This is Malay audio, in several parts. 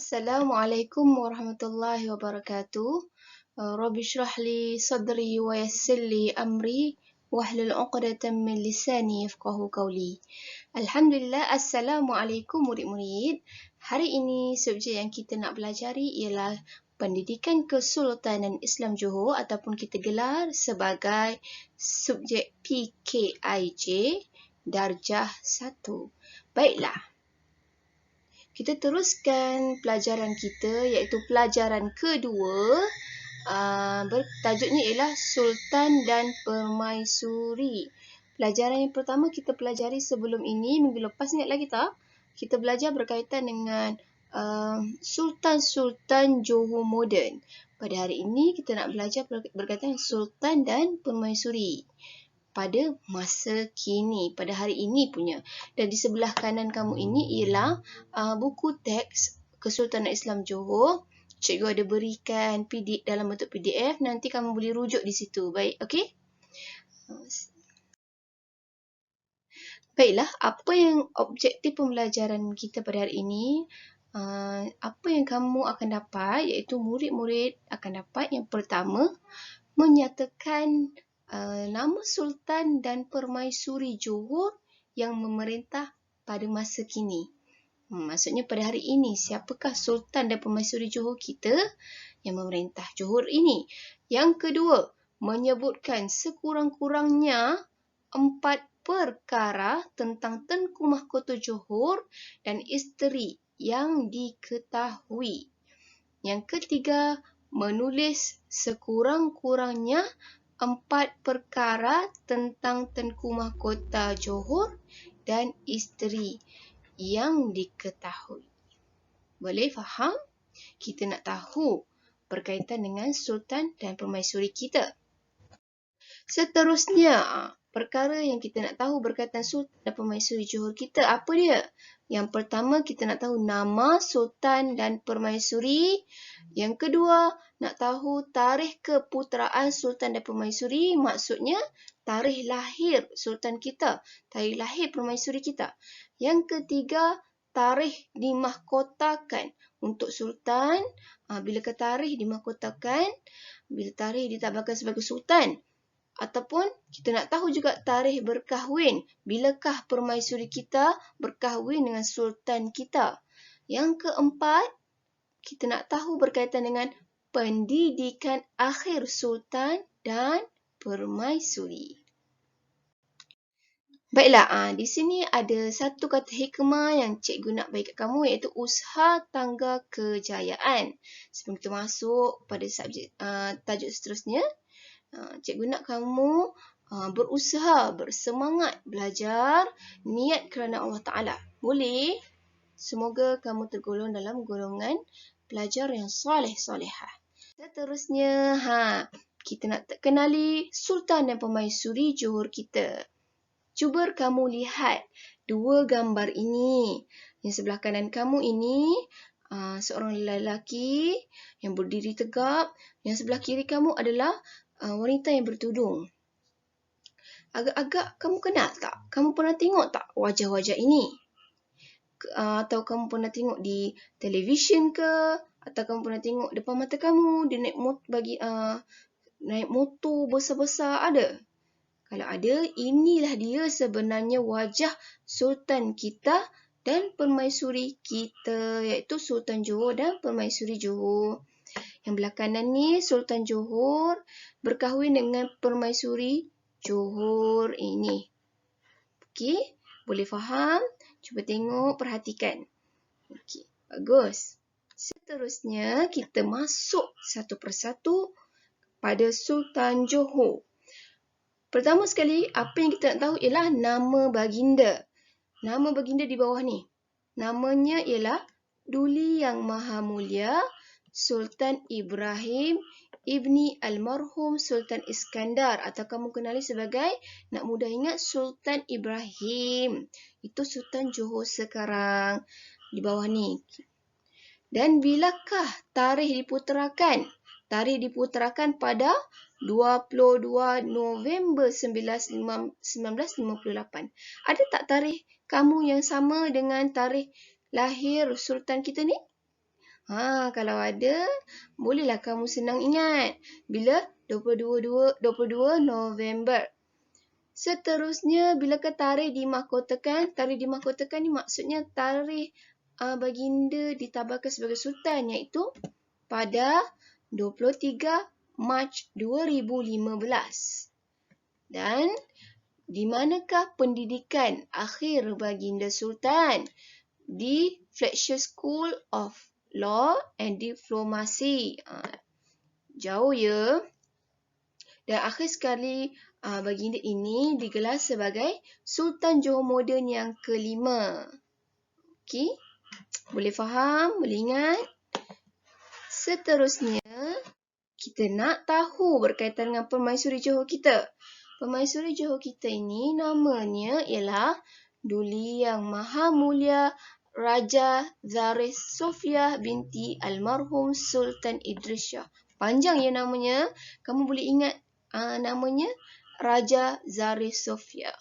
Assalamualaikum warahmatullahi wabarakatuh. Rabbi shrah li sadri wa yassir li amri wahlul 'uqdatam min lisani yafqahu qawli. Alhamdulillah, Assalamualaikum murid-murid. Hari ini subjek yang kita nak pelajari ialah Pendidikan Kesultanan Islam Johor ataupun kita gelar sebagai subjek PKIJ Darjah 1. Baiklah. Kita teruskan pelajaran kita iaitu pelajaran kedua. Tajuknya ialah Sultan dan Permaisuri. Pelajaran yang pertama kita pelajari sebelum ini, minggu lepas ingat lagi tak? Kita belajar berkaitan dengan Sultan-Sultan Johor moden. Pada hari ini kita nak belajar berkaitan Sultan dan Permaisuri pada masa kini, pada hari ini punya. Dan di sebelah kanan kamu ini ialah buku teks Kesultanan Islam Johor. Cikgu ada berikan PDF dalam bentuk PDF. Nanti kamu boleh rujuk di situ. Baik, okey? Baiklah, apa yang objektif pembelajaran kita pada hari ini? Apa yang kamu akan dapat, iaitu murid-murid akan dapat yang pertama, menyatakan nama Sultan dan Permaisuri Johor yang memerintah pada masa kini. Maksudnya pada hari ini, siapakah Sultan dan Permaisuri Johor kita yang memerintah Johor ini? Yang kedua, menyebutkan sekurang-kurangnya 4 perkara tentang Tengku Mahkota Johor dan isteri yang diketahui. Yang ketiga, menulis sekurang-kurangnya 4 perkara tentang Tengku Mahkota Johor dan isteri yang diketahui. Boleh faham? Kita nak tahu berkaitan dengan Sultan dan Permaisuri kita. Seterusnya, perkara yang kita nak tahu berkaitan Sultan dan Permaisuri Johor kita, apa dia? Yang pertama, kita nak tahu nama Sultan dan Permaisuri. Yang kedua, nak tahu tarikh keputeraan Sultan dan Permaisuri. Maksudnya, tarikh lahir Sultan kita, tarikh lahir Permaisuri kita. Yang ketiga, tarikh dimahkotakan untuk Sultan. Bilakah tarikh dimahkotakan? Bila tarikh ditabahkan sebagai Sultan. Ataupun kita nak tahu juga tarikh berkahwin. Bilakah permaisuri kita berkahwin dengan sultan kita? Yang keempat, kita nak tahu berkaitan dengan pendidikan akhir sultan dan permaisuri. Baiklah, di sini ada satu kata hikmah yang cikgu nak bagi kat kamu, iaitu usaha tangga kejayaan. Sebelum kita masuk pada subjek tajuk seterusnya, cikgu nak kamu berusaha, bersemangat belajar, niat kerana Allah Ta'ala. Boleh? Semoga kamu tergolong dalam golongan pelajar yang soleh-solehah. Seterusnya, kita nak kenali Sultan dan Permaisuri Johor kita. Cuba kamu lihat dua gambar ini. Yang sebelah kanan kamu ini, seorang lelaki yang berdiri tegap. Yang sebelah kiri kamu adalah wanita yang bertudung. Agak-agak kamu kenal tak? Kamu pernah tengok tak wajah-wajah ini? Atau kamu pernah tengok di televisyen ke? Atau kamu pernah tengok depan mata kamu? Dia naik motor besar-besar, ada? Kalau ada, inilah dia sebenarnya wajah Sultan kita dan Permaisuri kita, iaitu Sultan Johor dan Permaisuri Johor. Yang belah kanan ni Sultan Johor berkahwin dengan Permaisuri Johor ini. Okey, boleh faham? Cuba tengok, perhatikan. Okey, bagus. Seterusnya kita masuk satu persatu pada Sultan Johor. Pertama sekali, apa yang kita nak tahu ialah nama baginda. Nama baginda di bawah ni. Namanya ialah Duli Yang Maha Mulia Sultan Ibrahim Ibni Almarhum Sultan Iskandar, atau kamu kenali sebagai, nak mudah ingat, Sultan Ibrahim. Itu Sultan Johor sekarang di bawah ni. Dan bilakah tarikh diputerakan? Tarikh diputerakan pada 22 November 1958. Ada tak tarikh kamu yang sama dengan tarikh lahir Sultan kita ni? Kalau ada, bolehlah kamu senang ingat. Bila? 22 November. Seterusnya, bilakah tarikh dimahkotakan? Tarikh dimahkotakan ni maksudnya tarikh baginda ditabarkan sebagai sultan, iaitu pada 23 Mac 2015. Dan di manakah pendidikan akhir baginda sultan? Di Fletcher School of Law and Diplomacy. Jauh ya. Dan akhir sekali baginda ini digelar sebagai Sultan Johor Moden yang kelima. Okey. Boleh faham? Boleh ingat? Seterusnya, kita nak tahu berkaitan dengan Permaisuri Johor kita. Permaisuri Johor kita ini namanya ialah Duli Yang Maha Mulia Raja Zareh Sofia binti Almarhum Sultan Idris Shah. Panjang ya namanya. Kamu boleh ingat namanya Raja Zareh Sofia.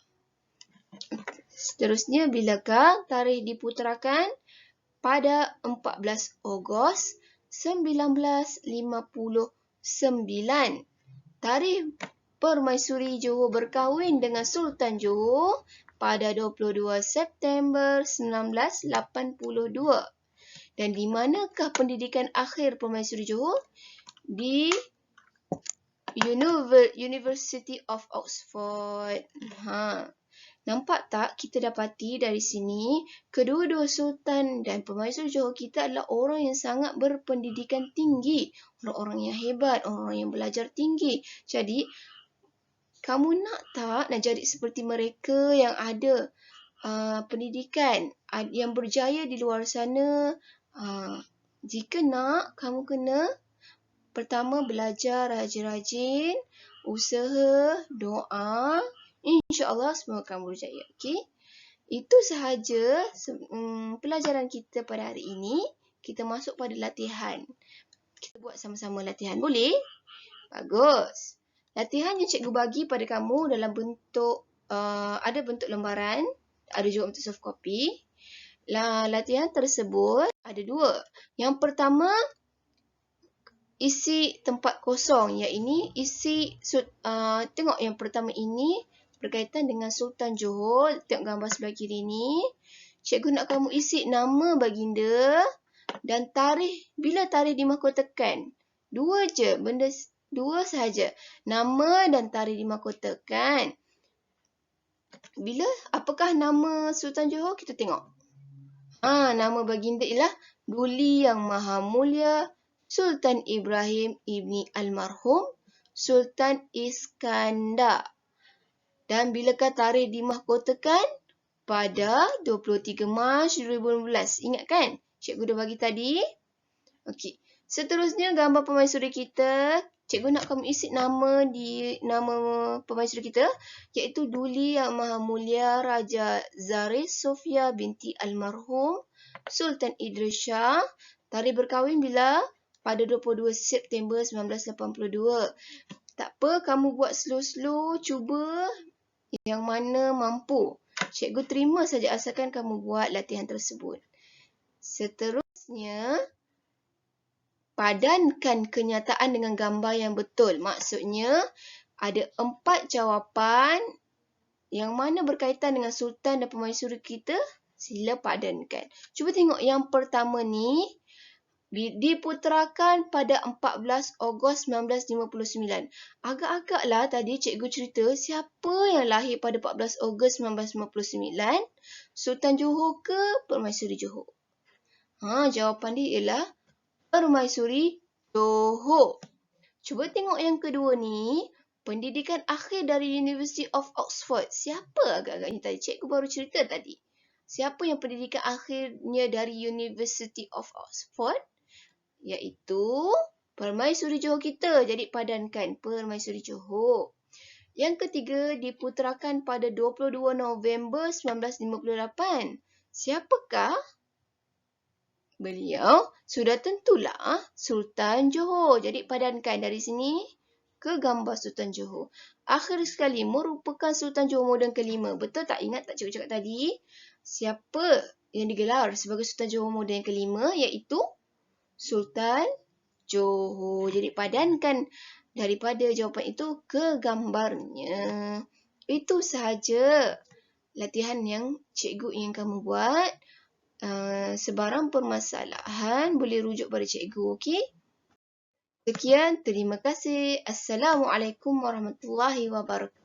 Seterusnya, bilakah tarikh diputerakan? Pada 14 Ogos 1959. Tarikh Permaisuri Johor berkahwin dengan Sultan Johor pada 22 September 1982. Dan di manakah pendidikan akhir Permaisuri Johor? Di University of Oxford. Nampak tak kita dapati dari sini, kedua-dua sultan dan permaisuri Johor kita adalah orang yang sangat berpendidikan tinggi. Orang-orang yang hebat, orang-orang yang belajar tinggi. Jadi, kamu nak jadi seperti mereka yang ada pendidikan, yang berjaya di luar sana? Jika nak, kamu kena pertama belajar rajin-rajin, usaha, doa. InsyaAllah semua akan berjaya. Okey? Itu sahaja pelajaran kita pada hari ini. Kita masuk pada latihan. Kita buat sama-sama latihan. Boleh? Bagus. Latihan yang cikgu bagi pada kamu dalam bentuk, ada bentuk lembaran, ada juga bentuk soft copy. Latihan tersebut ada dua. Yang pertama, isi tempat kosong. Yang ini isi, tengok yang pertama ini berkaitan dengan Sultan Johor. Tengok gambar sebelah kiri ni. Cikgu nak kamu isi nama baginda dan tarikh, bila tarikh dimahkotakan. Dua je, dua sahaja. Nama dan tarikh dimahkotakan. Bila, apakah nama Sultan Johor? Kita tengok. Nama baginda ialah Duli Yang Maha Mulia Sultan Ibrahim Ibni Almarhum Sultan Iskandar. Dan bilakah tarikh dimahkotakan? Pada 23 Mac 2015. Ingat kan? Cikgu dah bagi tadi. Okey. Seterusnya, gambar permaisuri kita. Cikgu nak kamu isi nama permaisuri kita, iaitu Duli Yang Maha Mulia Raja Zareh Sofia binti Almarhum Sultan Idris Shah. Tarikh berkahwin bila? Pada 22 September 1982. Tak apa, kamu buat slow-slow, cuba yang mana mampu. Cikgu terima saja asalkan kamu buat latihan tersebut. Seterusnya, padankan kenyataan dengan gambar yang betul. Maksudnya, ada 4 jawapan yang mana berkaitan dengan Sultan dan Permaisuri kita. Sila padankan. Cuba tengok yang pertama ni. Diputerakan pada 14 Ogos 1959. Agak-agaklah tadi cikgu cerita siapa yang lahir pada 14 Ogos 1959? Sultan Johor ke Permaisuri Johor? Jawapan dia ialah Permaisuri Johor. Cuba tengok yang kedua ni. Pendidikan akhir dari University of Oxford. Siapa agak-agaknya tadi? Cikgu baru cerita tadi. Siapa yang pendidikan akhirnya dari University of Oxford? Iaitu Permaisuri Johor kita. Jadi padankan Permaisuri Johor. Yang ketiga, diputerakan pada 22 November 1958. Siapakah? Beliau sudah tentulah Sultan Johor. Jadi padankan dari sini ke gambar Sultan Johor. Akhir sekali, merupakan Sultan Johor Moden kelima. Betul tak? Ingat tak cikgu cakap tadi? Siapa yang digelar sebagai Sultan Johor Moden yang kelima? Iaitu Sultan Johor. Jadi padankan daripada jawapan itu ke gambarnya. Itu sahaja latihan yang cikgu ingin kamu buat. Sebarang permasalahan boleh rujuk pada cikgu, okey? Sekian, terima kasih. Assalamualaikum warahmatullahi wabarakatuh.